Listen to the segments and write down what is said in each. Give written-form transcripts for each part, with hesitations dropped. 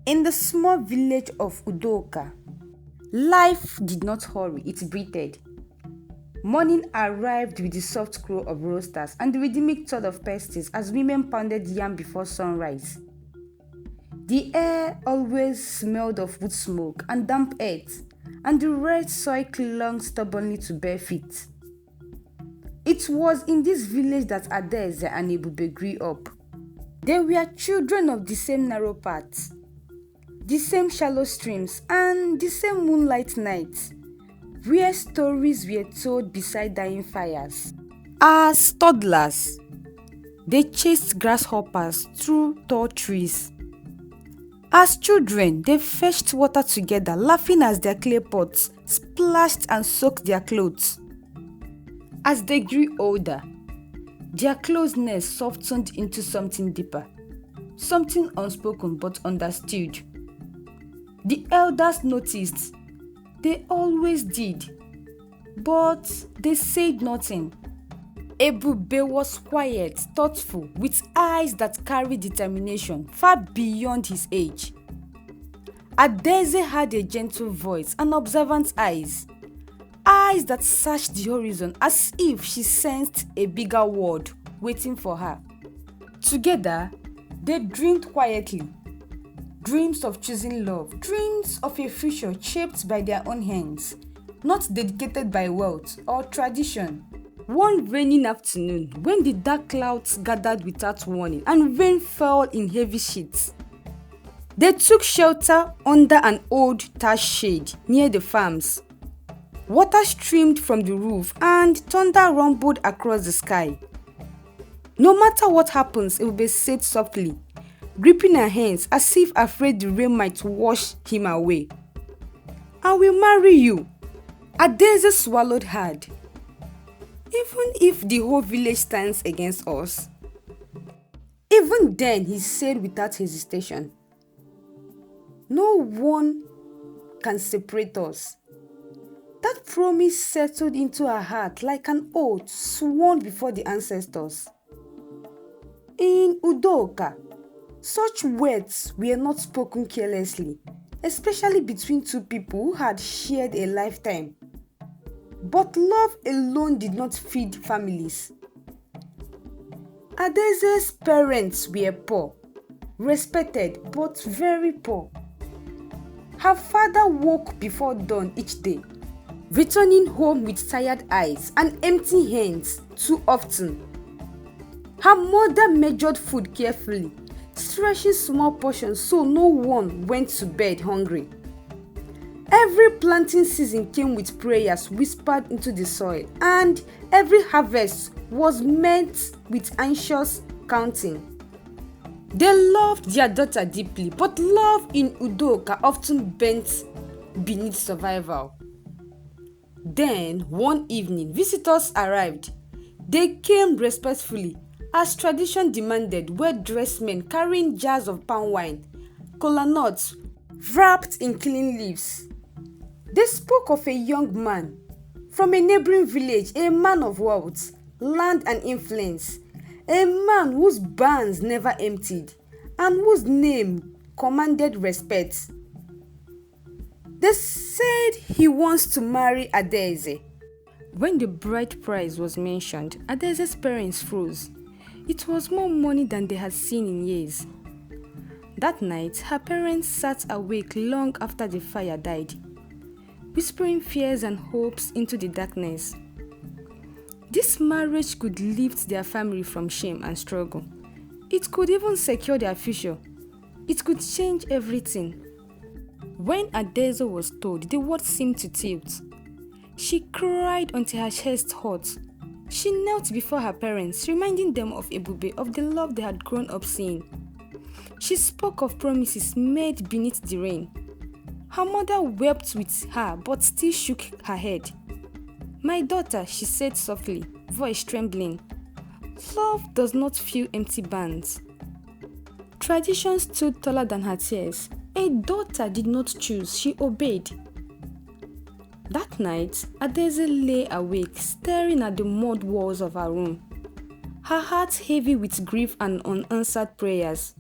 In the small village of Udoka, life did not hurry, it breathed. Morning arrived with the soft crow of roosters and the rhythmic thud of pesties as women pounded yam before sunrise. The air always smelled of wood smoke and damp earth, and the red soil clung stubbornly to bare feet. It was in this village that Adaeze and Ebube grew up. They were children of the same narrow paths, the same shallow streams, and the same moonlight nights, where stories were told beside dying fires. As toddlers, they chased grasshoppers through tall trees. As children, they fetched water together, laughing as their clay pots splashed and soaked their clothes. As they grew older, their closeness softened into something deeper, something unspoken but understood. The elders noticed. They always did, but they said nothing. Ebube was quiet, thoughtful, with eyes that carried determination far beyond his age. Adaeze had a gentle voice and observant eyes that searched the horizon as if she sensed a bigger world waiting for her. Together, they dreamed quietly. Dreams of choosing love, dreams of a future shaped by their own hands, not dedicated by wealth or tradition. One rainy afternoon, when the dark clouds gathered without warning and rain fell in heavy sheets, they took shelter under an old thatch shade near the farms. Water streamed from the roof and thunder rumbled across the sky. No matter what happens, Ebube said softly, gripping her hands as if afraid the rain might wash him away. "I will marry you." Adaeze swallowed hard. "Even if the whole village stands against us?" Even then, he said without hesitation, "No one can separate us." That promise settled into her heart like an oath sworn before the ancestors. In Udoka, such words were not spoken carelessly, especially between two people who had shared a lifetime. But love alone did not feed families. Adaeze's parents were poor, respected but very poor. Her father woke before dawn each day, returning home with tired eyes and empty hands too often. Her mother measured food carefully, stretching small portions so no one went to bed hungry. Every planting season came with prayers whispered into the soil, and every harvest was met with anxious counting. They loved their daughter deeply, but love in Udoka often bent beneath survival. Then, one evening, visitors arrived. They came respectfully, as tradition demanded, well-dressed men carrying jars of palm wine, kola nuts, wrapped in clean leaves. They spoke of a young man from a neighboring village, a man of wealth, land and influence, a man whose barns never emptied and whose name commanded respect. They said he wants to marry Adaeze. When the bride price was mentioned, Adaeze's parents froze. It was more money than they had seen in years. That night, her parents sat awake long after the fire died, whispering fears and hopes into the darkness. This marriage could lift their family from shame and struggle. It could even secure their future. It could change everything. When Adaeze was told, the world seemed to tilt. She cried until her chest hurt. She knelt before her parents, reminding them of Ebube, of the love they had grown up seeing. She spoke of promises made beneath the rain. Her mother wept with her but still shook her head. "My daughter," she said softly, voice trembling, "love does not fill empty barns." Tradition stood taller than her tears. A daughter did not choose, she obeyed. That night, Adaeze lay awake, staring at the mud walls of her room, her heart heavy with grief and unanswered prayers.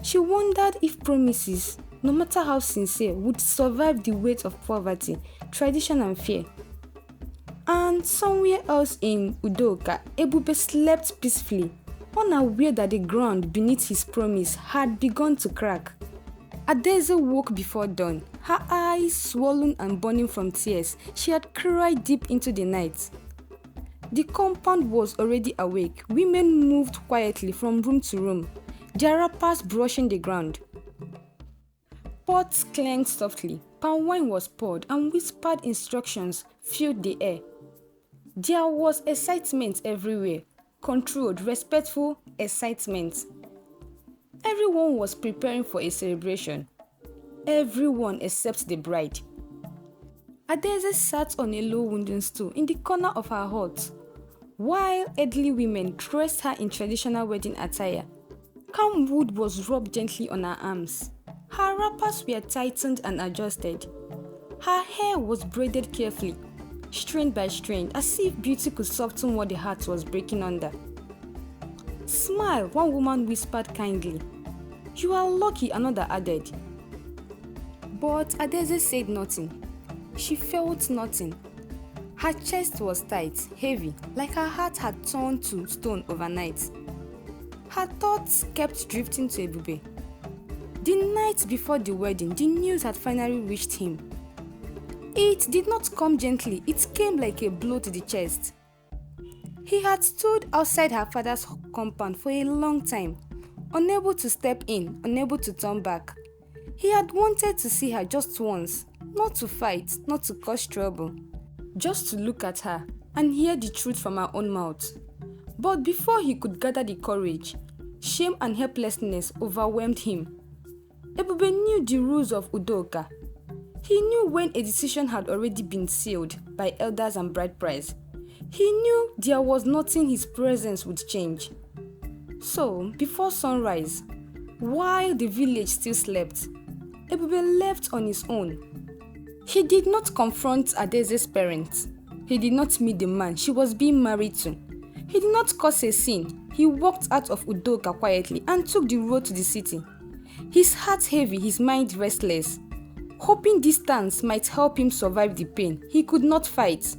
She wondered if promises, no matter how sincere, would survive the weight of poverty, tradition and fear. And somewhere else in Udoka, Ebube slept peacefully, unaware that the ground beneath his promise had begun to crack. Adaeze woke before dawn, her eyes swollen and burning from tears. She had cried deep into the night. The compound was already awake. Women moved quietly from room to room, their wrappers brushing the ground. Pots clanged softly, palm wine was poured, and whispered instructions filled the air. There was excitement everywhere, controlled, respectful excitement. Everyone was preparing for a celebration. Everyone except the bride. Adaeze sat on a low wooden stool in the corner of her hut, while elderly women dressed her in traditional wedding attire. Calm wood was rubbed gently on her arms. Her wrappers were tightened and adjusted. Her hair was braided carefully, strand by strand, as if beauty could soften what the heart was breaking under. "Smile," one woman whispered kindly. "You are lucky," another added. But Adaeze said nothing. She felt nothing. Her chest was tight, heavy, like her heart had turned to stone overnight. Her thoughts kept drifting to Ebube. The night before the wedding, the news had finally reached him. It did not come gently, it came like a blow to the chest. He had stood outside her father's compound for a long time, unable to step in, unable to turn back. He had wanted to see her just once, not to fight, not to cause trouble, just to look at her and hear the truth from her own mouth. But before he could gather the courage, shame and helplessness overwhelmed him. Ebube knew the rules of Udoka. He knew when a decision had already been sealed by elders and bride price. He knew there was nothing his presence would change. So, before sunrise, while the village still slept, Ebube left on his own. He did not confront Adaeze's parents. He did not meet the man she was being married to. He did not cause a scene. He walked out of Udoka quietly and took the road to the city. His heart heavy, his mind restless, hoping distance might help him survive the pain he could not fight.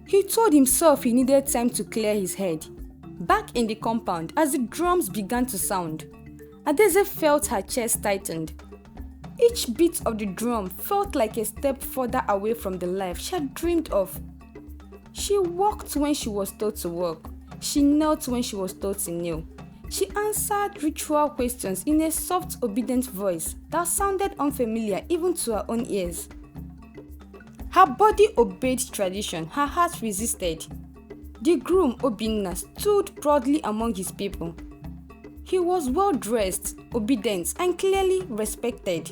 He told himself he needed time to clear his head. Back in the compound, as the drums began to sound, Adaeze felt her chest tightened. Each beat of the drum felt like a step further away from the life she had dreamed of. She walked when she was told to walk. She knelt when she was told to kneel. She answered ritual questions in a soft, obedient voice that sounded unfamiliar even to her own ears. Her body obeyed tradition, her heart resisted. The groom, Obinna, stood proudly among his people. He was well dressed, obedient, and clearly respected.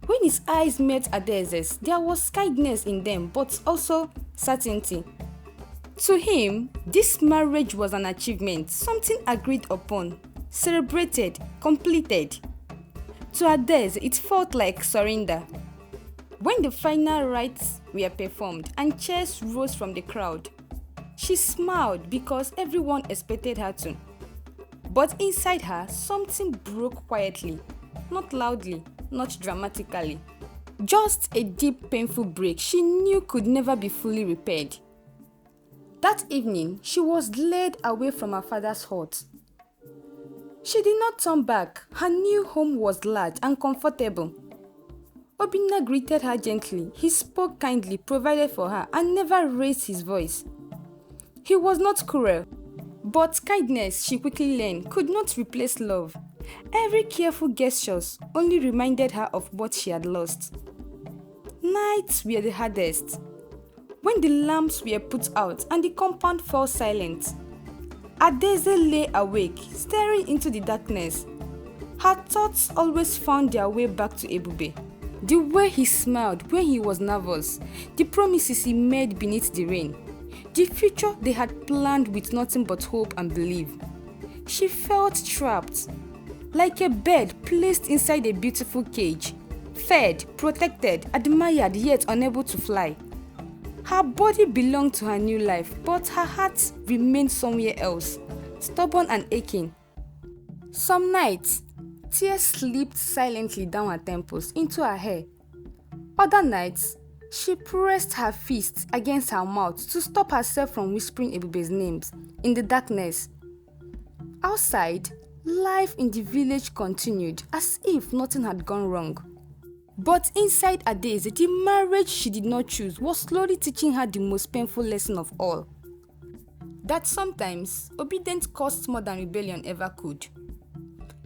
When his eyes met Adaeze's, there was kindness in them, but also certainty. To him, this marriage was an achievement, something agreed upon, celebrated, completed. To Adaeze, it felt like surrender. When the final rites were performed and cheers rose from the crowd, she smiled because everyone expected her to. But inside her, something broke quietly, not loudly, not dramatically. Just a deep, painful break she knew could never be fully repaired. That evening, she was led away from her father's hut. She did not turn back. Her new home was large and comfortable. Obinna greeted her gently. He spoke kindly, provided for her, and never raised his voice. He was not cruel, but kindness, she quickly learned, could not replace love. Every careful gesture only reminded her of what she had lost. Nights were the hardest. When the lamps were put out and the compound fell silent, Adaeze lay awake, staring into the darkness. Her thoughts always found their way back to Ebube. The way he smiled when he was nervous, the promises he made beneath the rain, the future they had planned with nothing but hope and belief. She felt trapped, like a bird placed inside a beautiful cage, fed, protected, admired, yet unable to fly. Her body belonged to her new life, but her heart remained somewhere else, stubborn and aching. Some nights, Tears slipped silently down her temples into her hair. Other nights, she pressed her fist against her mouth to stop herself from whispering Ebube's names in the darkness. Outside, life in the village continued as if nothing had gone wrong. But inside Adaeze, the marriage she did not choose was slowly teaching her the most painful lesson of all. That sometimes obedience costs more than rebellion ever could.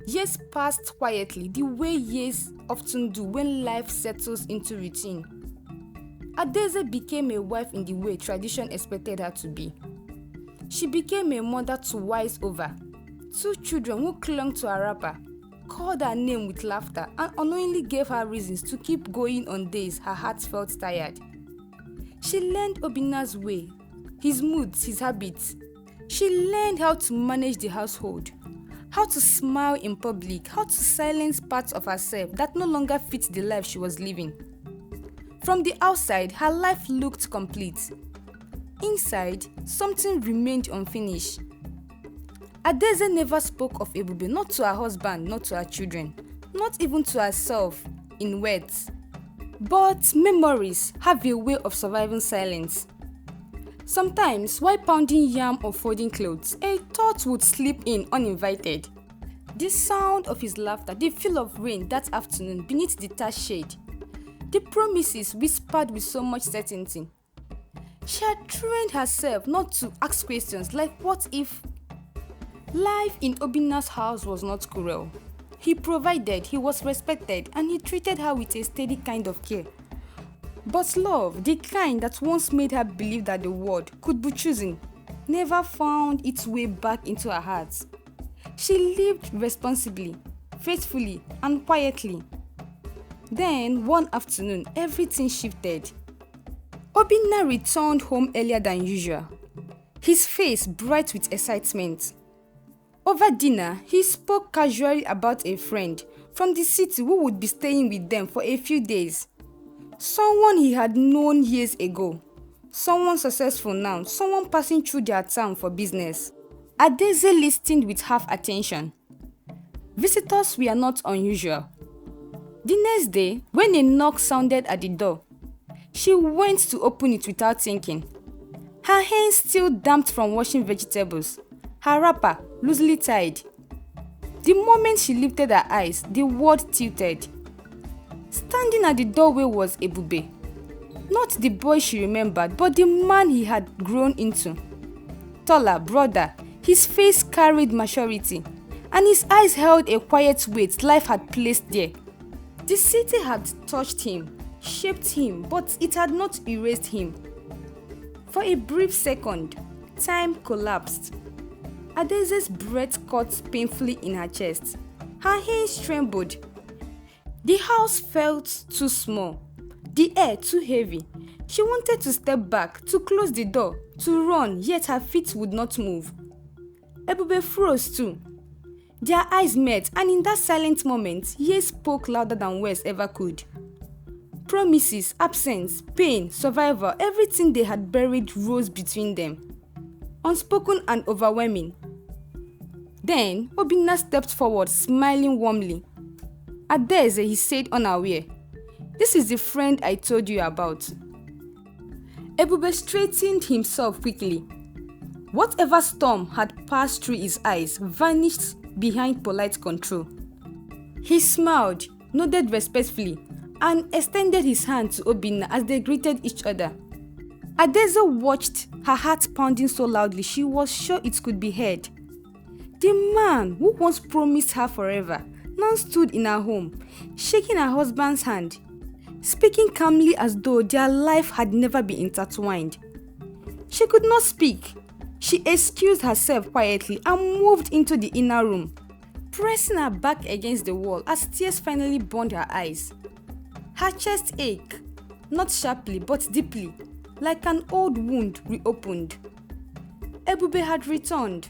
Years passed quietly the way years often do when life settles into routine. Adaeze became a wife in the way tradition expected her to be. She became a mother to wise over, 2 children who clung to her wrapper, called her name with laughter, and unknowingly gave her reasons to keep going on days her heart felt tired. She learned Obinna's way, his moods, his habits. She learned how to manage the household, how to smile in public, how to silence parts of herself that no longer fit the life she was living. From the outside, her life looked complete. Inside, something remained unfinished. Adaeze never spoke of Ebube, not to her husband, not to her children, not even to herself in words. But memories have a way of surviving silence. Sometimes, while pounding yam or folding clothes, a thought would slip in uninvited. The sound of his laughter, the feel of rain that afternoon beneath the thatched shade, the promises whispered with so much certainty. She had trained herself not to ask questions like what if. Life in Obinna's house was not cruel. He provided, he was respected, and he treated her with a steady kind of care. But love, the kind that once made her believe that the world could be choosing, never found its way back into her heart. She lived responsibly, faithfully, and quietly. Then, one afternoon, everything shifted. Obinna returned home earlier than usual, his face bright with excitement. Over dinner, he spoke casually about a friend from the city who would be staying with them for a few days. Someone he had known years ago. Someone successful now, someone passing through their town for business. Adaeze listened with half attention. Visitors were not unusual. The next day, when a knock sounded at the door, she went to open it without thinking. Her hands still damp from washing vegetables, her wrapper loosely tied. The moment she lifted her eyes, the world tilted. Standing at the doorway was Ebube. Not the boy she remembered, but the man he had grown into. Taller, broader, his face carried maturity, and his eyes held a quiet weight life had placed there. The city had touched him, shaped him, but it had not erased him. For a brief second, time collapsed. Adaeze's breath caught painfully in her chest. Her hands trembled. The house felt too small, the air too heavy. She wanted to step back, to close the door, to run, yet her feet would not move. Ebube froze too. Their eyes met, and in that silent moment, years spoke louder than words ever could. Promises, absence, pain, survival, everything they had buried rose between them. Unspoken and overwhelming. Then, Obinna stepped forward, smiling warmly. Adaeze, he said unaware, "This is the friend I told you about." Ebube straightened himself quickly. Whatever storm had passed through his eyes vanished behind polite control. He smiled, nodded respectfully, and extended his hand to Obinna as they greeted each other. Adaeze watched, her heart pounding so loudly she was sure it could be heard. The man who once promised her forever now stood in her home, shaking her husband's hand, speaking calmly as though their life had never been intertwined. She could not speak. She excused herself quietly and moved into the inner room, pressing her back against the wall as tears finally burned her eyes. Her chest ached, not sharply but deeply, like an old wound reopened. Ebube had returned,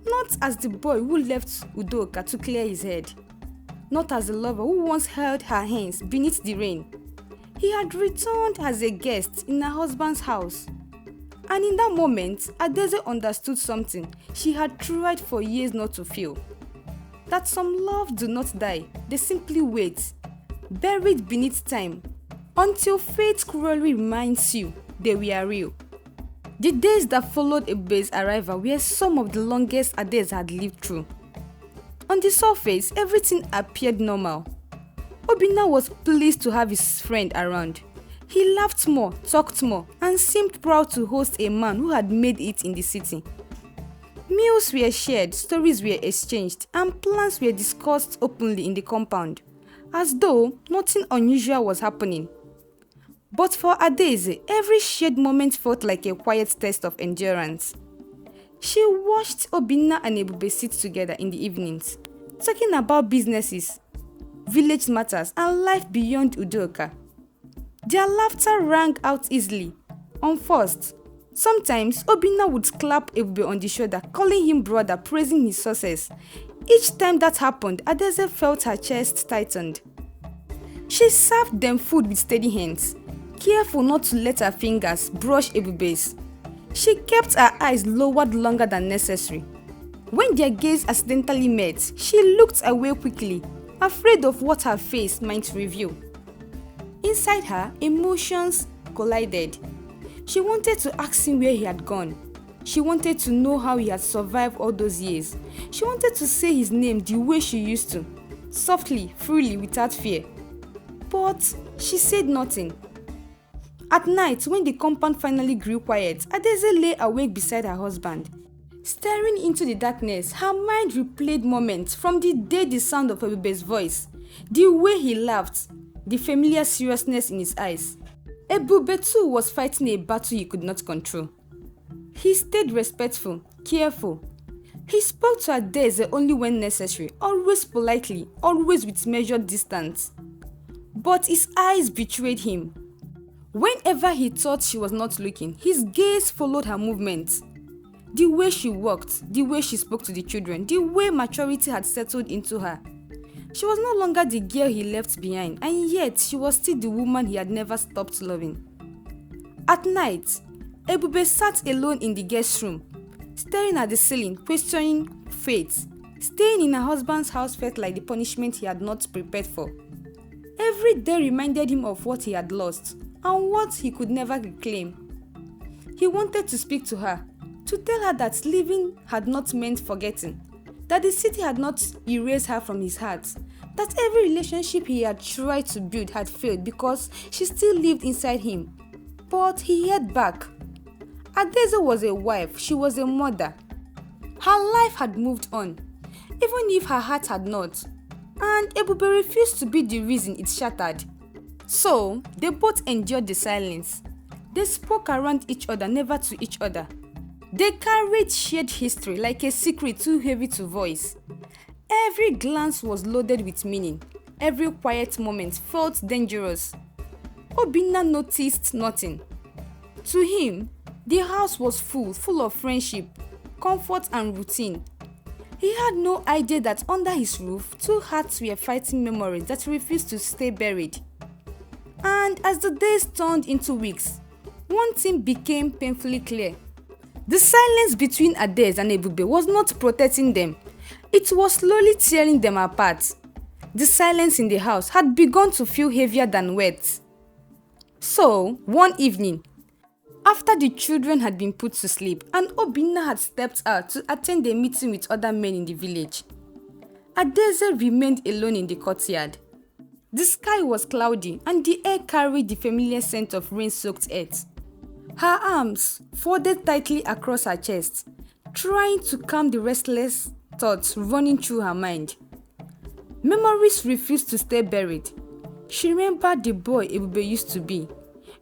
not as the boy who left Udoka to clear his head, not as the lover who once held her hands beneath the rain. He had returned as a guest in her husband's house. And in that moment, Adaeze understood something she had tried for years not to feel. that some love do not die, they simply wait, buried beneath time, until fate cruelly reminds you they were real. The days that followed Ebube's arrival were some of the longest Adaeze had lived through. On the surface, everything appeared normal. Obinna was pleased to have his friend around. He laughed more, talked more, and seemed proud to host a man who had made it in the city. Meals were shared, stories were exchanged, and plans were discussed openly in the compound, as though nothing unusual was happening. But for Adaeze, every shared moment felt like a quiet test of endurance. She watched Obinna and Ebube sit together in the evenings, talking about businesses, village matters, and life beyond Udoka. Their laughter rang out easily, unforced. Sometimes, Obinna would clap Ebube on the shoulder, calling him brother, praising his success. Each time that happened, Adaeze felt her chest tightened. She served them food with steady hands, careful not to let her fingers brush Ebube's. She kept her eyes lowered longer than necessary. When their gaze accidentally met, she looked away quickly, afraid of what her face might reveal. Inside her, emotions collided. She wanted to ask him where he had gone. She wanted to know how he had survived all those years. She wanted to say his name the way she used to, softly, freely, without fear. But she said nothing. At night, when the compound finally grew quiet, Adaeze lay awake beside her husband. Staring into the darkness, her mind replayed moments from the day the sound of Ebube's voice, the way he laughed, the familiar seriousness in his eyes. Ebube too was fighting a battle he could not control. He stayed respectful, careful. He spoke to Adaeze only when necessary, always politely, always with measured distance. But his eyes betrayed him. Whenever he thought she was not looking, his gaze followed her movements. The way she walked, the way she spoke to the children, the way maturity had settled into her. She was no longer the girl he left behind, and yet she was still the woman he had never stopped loving. At night, Ebube sat alone in the guest room, staring at the ceiling, questioning fate. Staying in her husband's house felt like the punishment he had not prepared for. Every day reminded him of what he had lost and what he could never reclaim. He wanted to speak to her, to tell her that living had not meant forgetting, that the city had not erased her from his heart, that every relationship he had tried to build had failed because she still lived inside him. But he held back. Adaeze was a wife, she was a mother. Her life had moved on, even if her heart had not, and Ebube refused to be the reason it shattered. So, they both endured the silence. They spoke around each other, never to each other. They carried shared history like a secret too heavy to voice. Every glance was loaded with meaning. Every quiet moment felt dangerous. Obinna noticed nothing. To him, the house was full of friendship, comfort and routine. He had no idea that under his roof, two hearts were fighting memories that refused to stay buried. And as the days turned into weeks, one thing became painfully clear. The silence between Adaeze and Ebube was not protecting them. It was slowly tearing them apart. The silence in the house had begun to feel heavier than words. So, one evening, after the children had been put to sleep and Obinna had stepped out to attend a meeting with other men in the village, Adaeze remained alone in the courtyard. The sky was cloudy and the air carried the familiar scent of rain-soaked earth. Her arms folded tightly across her chest, trying to calm the restless thoughts running through her mind. Memories refused to stay buried. She remembered the boy Ebube used to be,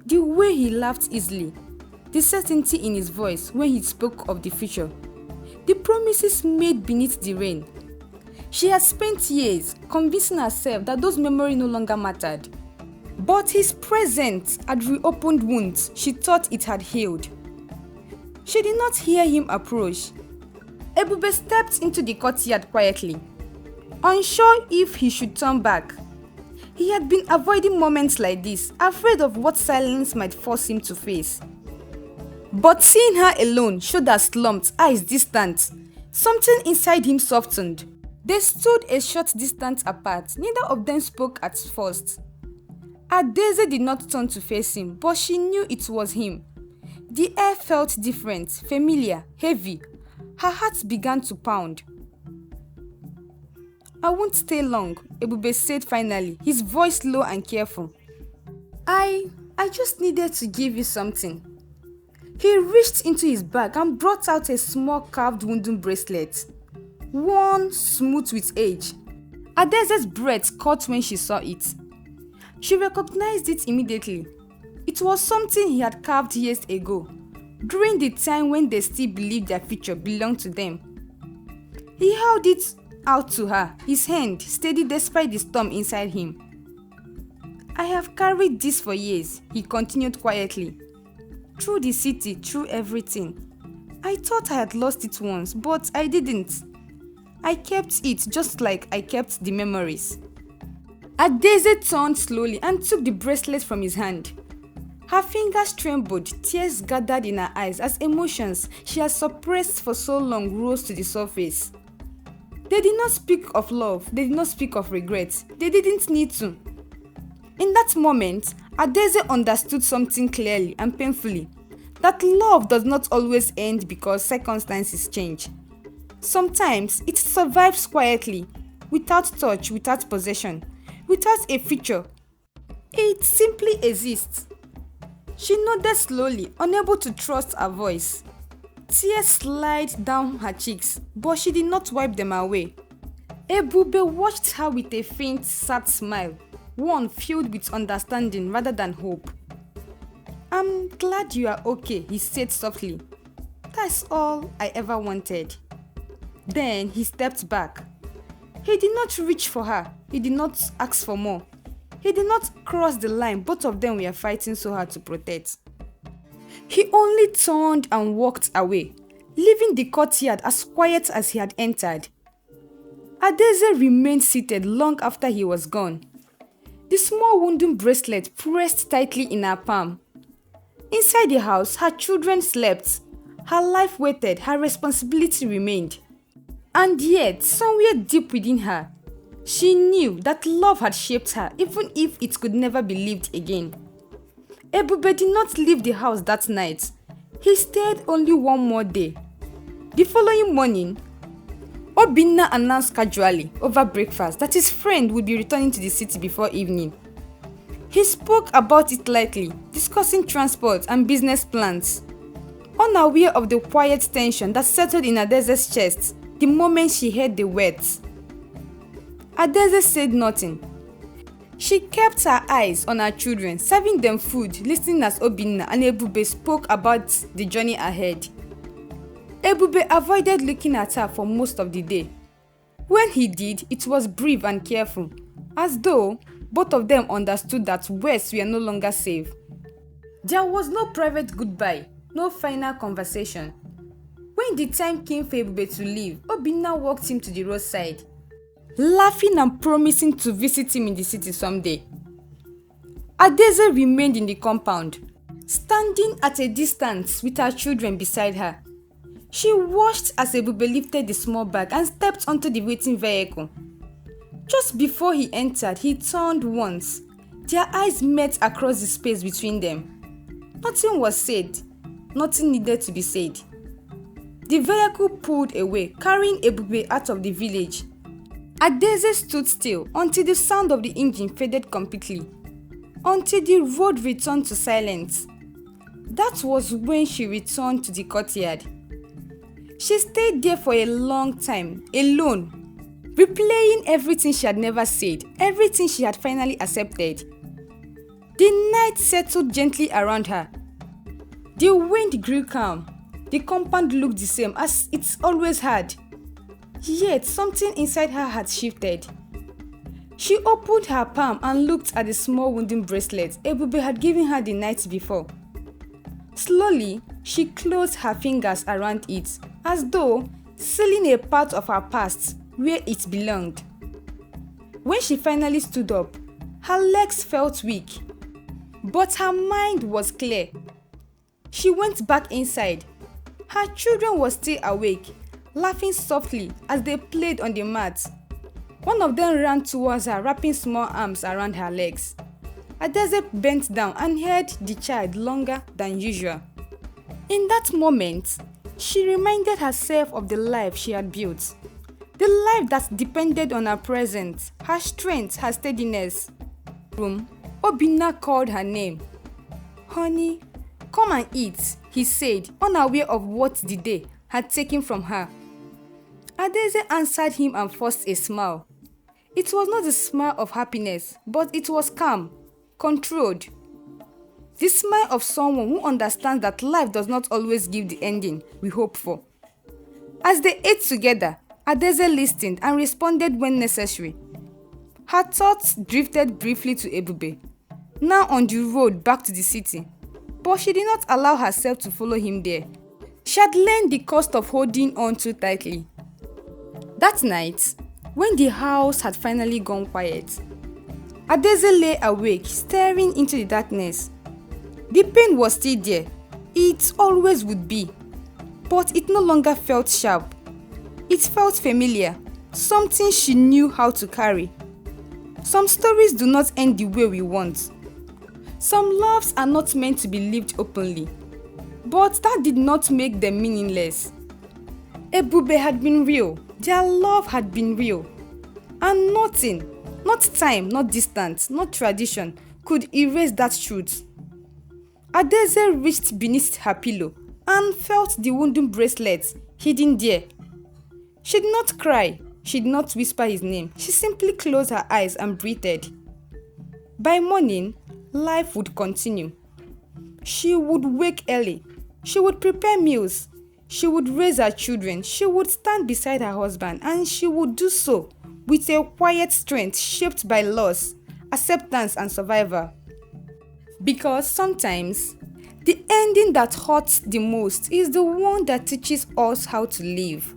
the way he laughed easily, the certainty in his voice when he spoke of the future, the promises made beneath the rain. She had spent years convincing herself that those memories no longer mattered. But his presence had reopened wounds she thought it had healed. She did not hear him approach. Ebube stepped into the courtyard quietly, unsure if he should turn back. He had been avoiding moments like this, afraid of what silence might force him to face. But seeing her alone, shoulders slumped, eyes distant, something inside him softened. They stood a short distance apart. Neither of them spoke at first. Adaeze did not turn to face him, but she knew it was him. The air felt different, familiar, heavy. Her heart began to pound. "I won't stay long," Ebube said finally, his voice low and careful. I just needed to give you something." He reached into his bag and brought out a small carved wooden bracelet, worn smooth with age. Adaeze's breath caught when she saw it. She recognized it immediately. It was something he had carved years ago, during the time when they still believed their future belonged to them. He held it out to her, his hand steady despite the storm inside him. "I have carried this for years," he continued quietly. "Through the city, through everything. I thought I had lost it once, but I didn't. I kept it just like I kept the memories." Adaeze turned slowly and took the bracelet from his hand. Her fingers trembled, tears gathered in her eyes as emotions she had suppressed for so long rose to the surface. They did not speak of love, they did not speak of regret, they didn't need to. In that moment, Adaeze understood something clearly and painfully, that love does not always end because circumstances change. Sometimes it survives quietly, without touch, without possession, without a future. It simply exists. She nodded slowly, unable to trust her voice. Tears slid down her cheeks, but she did not wipe them away. Ebube watched her with a faint, sad smile, one filled with understanding rather than hope. "I'm glad you are okay," he said softly. "That's all I ever wanted." Then he stepped back. He did not reach for her. He did not ask for more. He did not cross the line both of them were fighting so hard to protect. He only turned and walked away, leaving the courtyard as quiet as he had entered. Adaeze remained seated long after he was gone. The small wooden bracelet pressed tightly in her palm. Inside the house, her children slept. Her life waited, her responsibility remained. And yet, somewhere deep within her, she knew that love had shaped her, even if it could never be lived again. Ebube did not leave the house that night. He stayed only one more day. The following morning, Obinna announced casually over breakfast that his friend would be returning to the city before evening. He spoke about it lightly, discussing transport and business plans, unaware of the quiet tension that settled in Adaeze's chest the moment she heard the words. Adaeze said nothing. She kept her eyes on her children, serving them food, listening as Obinna and Ebube spoke about the journey ahead. Ebube avoided looking at her for most of the day. When he did, it was brief and careful, as though both of them understood that words were no longer safe. There was no private goodbye, no final conversation. When the time came for Ebube to leave, Obinna walked him to the roadside, laughing and promising to visit him in the city someday. Adaeze remained in the compound, standing at a distance with her children beside her. She watched as Ebube lifted the small bag and stepped onto the waiting vehicle. Just before he entered, he turned once. Their eyes met across the space between them. Nothing was said. Nothing needed to be said. The vehicle pulled away, carrying Ebube out of the village. Adaeze stood still until the sound of the engine faded completely, until the road returned to silence. That was when she returned to the courtyard. She stayed there for a long time, alone, replaying everything she had never said, everything she had finally accepted. The night settled gently around her. The wind grew calm. The compound looked the same as it always had. Yet something inside her had shifted. She opened her palm and looked at the small wooden bracelet Ebube had given her the night before. Slowly, she closed her fingers around it, as though sealing a part of her past where it belonged. When she finally stood up, her legs felt weak, but her mind was clear. She went back inside. Her children were still awake, laughing softly as they played on the mat. One of them ran towards her, wrapping small arms around her legs. Adaeze bent down and held the child longer than usual. In that moment, she reminded herself of the life she had built. The life that depended on her presence, her strength, her steadiness. Obinna called her name. "Honey, come and eat," he said, unaware of what the day had taken from her. Adaeze answered him and forced a smile. It was not the smile of happiness, but it was calm, controlled. The smile of someone who understands that life does not always give the ending we hope for. As they ate together, Adaeze listened and responded when necessary. Her thoughts drifted briefly to Ebube, now on the road back to the city, but she did not allow herself to follow him there. She had learned the cost of holding on too tightly. That night, when the house had finally gone quiet, Adaeze lay awake, staring into the darkness. The pain was still there, it always would be, but it no longer felt sharp. It felt familiar, something she knew how to carry. Some stories do not end the way we want. Some loves are not meant to be lived openly, but that did not make them meaningless. Ebube had been real, their love had been real, and nothing, not time, not distance, not tradition, could erase that truth. Adaeze reached beneath her pillow and felt the wooden bracelet hidden there. She did not cry, she did not whisper his name, she simply closed her eyes and breathed. By morning, life would continue. She would wake early, she would prepare meals, she would raise her children, she would stand beside her husband, and she would do so with a quiet strength shaped by loss, acceptance, and survival. Because sometimes, the ending that hurts the most is the one that teaches us how to live.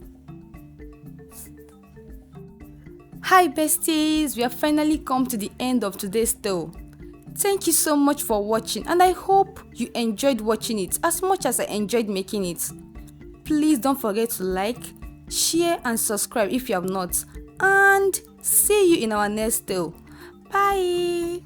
Hi besties, we have finally come to the end of today's tale. Thank you so much for watching, and I hope you enjoyed watching it as much as I enjoyed making it. Please don't forget to like, share and subscribe if you have not, and see you in our next tale. Bye.